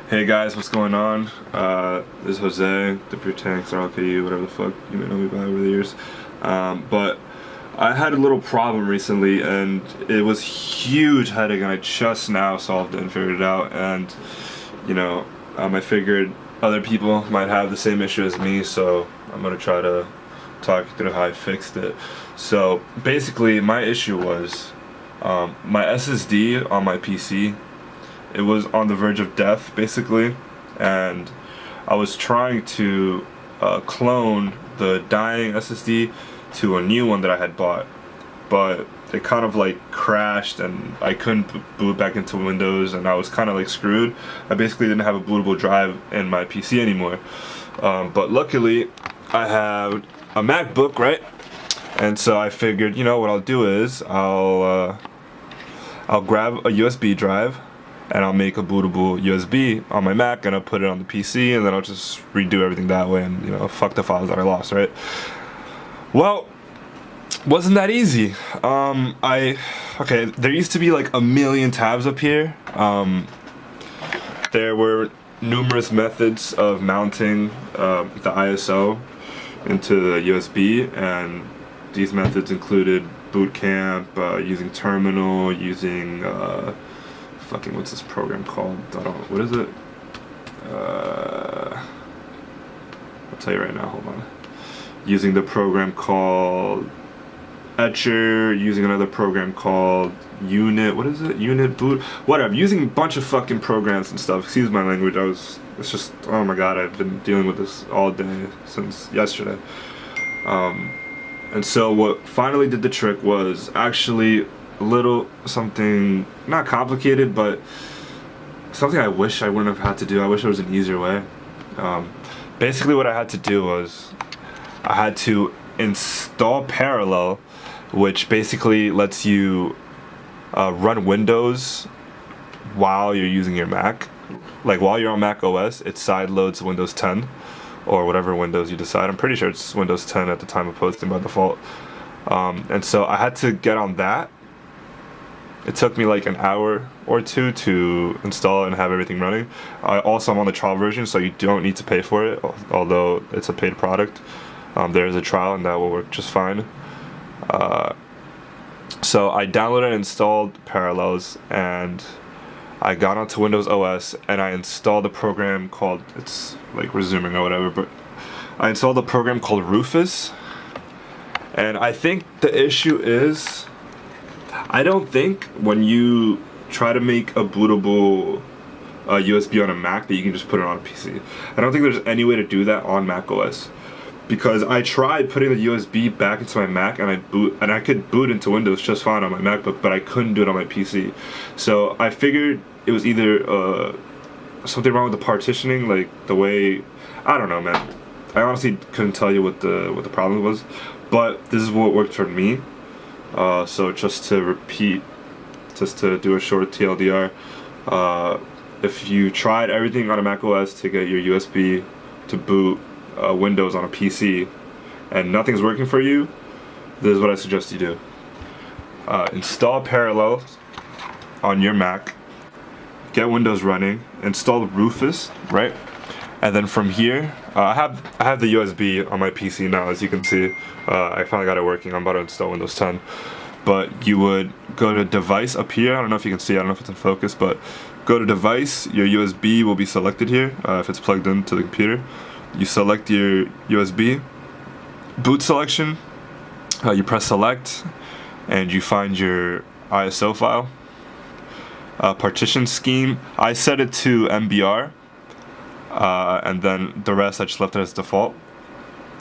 Hey guys, what's going on? This is Jose, the Pure Tanks, RLKU, whatever the fuck you may know me by over the years. But I had a little problem recently, and it was huge headache, and I just now solved it and figured it out. And you know, I figured other people might have the same issue as me, so I'm gonna try to talk you through how I fixed it. So basically, my issue was my SSD on my PC. It was on the verge of death, basically, and I was trying to clone the dying SSD to a new one that I had bought, but it kind of like crashed and I couldn't boot back into Windows, and I was kind of like screwed. I basically didn't have a bootable drive in my PC anymore, but luckily I have a MacBook, right? And so I figured, you know what I'll do is I'll grab a USB drive and I'll make a bootable USB on my Mac, and I'll put it on the PC, and then I'll just redo everything that way, and you know, fuck the files that I lost, right? Well, wasn't that easy. Okay, there used to be like a million tabs up here. There were numerous methods of mounting the ISO into the USB, and these methods included boot camp, using terminal, using what's this program called? What is it? I'll tell you right now, hold on. Using the program called Etcher, using another program called Unit, what is it? Unit boot, whatever, using a bunch of fucking programs and stuff. Excuse my language, it's just, oh my god, I've been dealing with this all day since yesterday. And so what finally did the trick was actually a little something, not complicated, but something I wish I wouldn't have had to do. I wish there was an easier way. Basically what I had to do was I had to install Parallel, which basically lets you run Windows while you're using your Mac. Like while you're on MacOS, it sideloads Windows 10 or whatever Windows you decide. I'm pretty sure it's Windows 10 at the time of posting by default. And so I had to get on that. It took me like an hour or two to install it and have everything running. Also, I'm on the trial version, so you don't need to pay for it, although it's a paid product. There's a trial, and that will work just fine. So I downloaded and installed Parallels, and I got onto Windows OS, and I installed a program called, it's like resuming or whatever, but I installed a program called Rufus. And I think the issue is, I don't think when you try to make a bootable USB on a Mac that you can just put it on a PC. I don't think there's any way to do that on macOS, because I tried putting the USB back into my Mac, and I could boot into Windows just fine on my MacBook, but I couldn't do it on my PC. So I figured it was either something wrong with the partitioning, like the way, I don't know, man. I honestly couldn't tell you what the problem was, but this is what worked for me. So just to repeat, just to do a short TLDR, if you tried everything on a macOS to get your USB to boot Windows on a PC and nothing's working for you, this is what I suggest you do. Install Parallels on your Mac, get Windows running, install Rufus, right? And then from here, I have the USB on my PC now, as you can see. I finally got it working. I'm about to install Windows 10. But you would go to Device up here. I don't know if you can see, I don't know if it's in focus, but go to Device. Your USB will be selected here if it's plugged into the computer. You select your USB. Boot selection, you press select, and you find your ISO file. Partition scheme, I set it to MBR. And then the rest I just left it as default,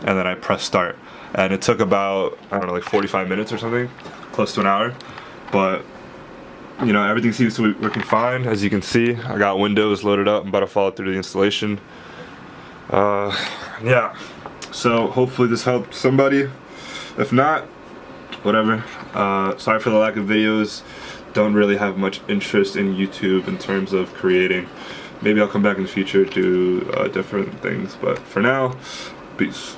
and then I pressed start, and it took about, I don't know, like 45 minutes or something, close to an hour. But you know, everything seems to be working fine. As you can see, I got Windows loaded up. I'm about to follow through the installation. Yeah, so hopefully this helped somebody. If not, whatever. Sorry for the lack of videos. Don't really have much interest in YouTube in terms of creating. Maybe I'll come back in the future, do different things, but for now, peace.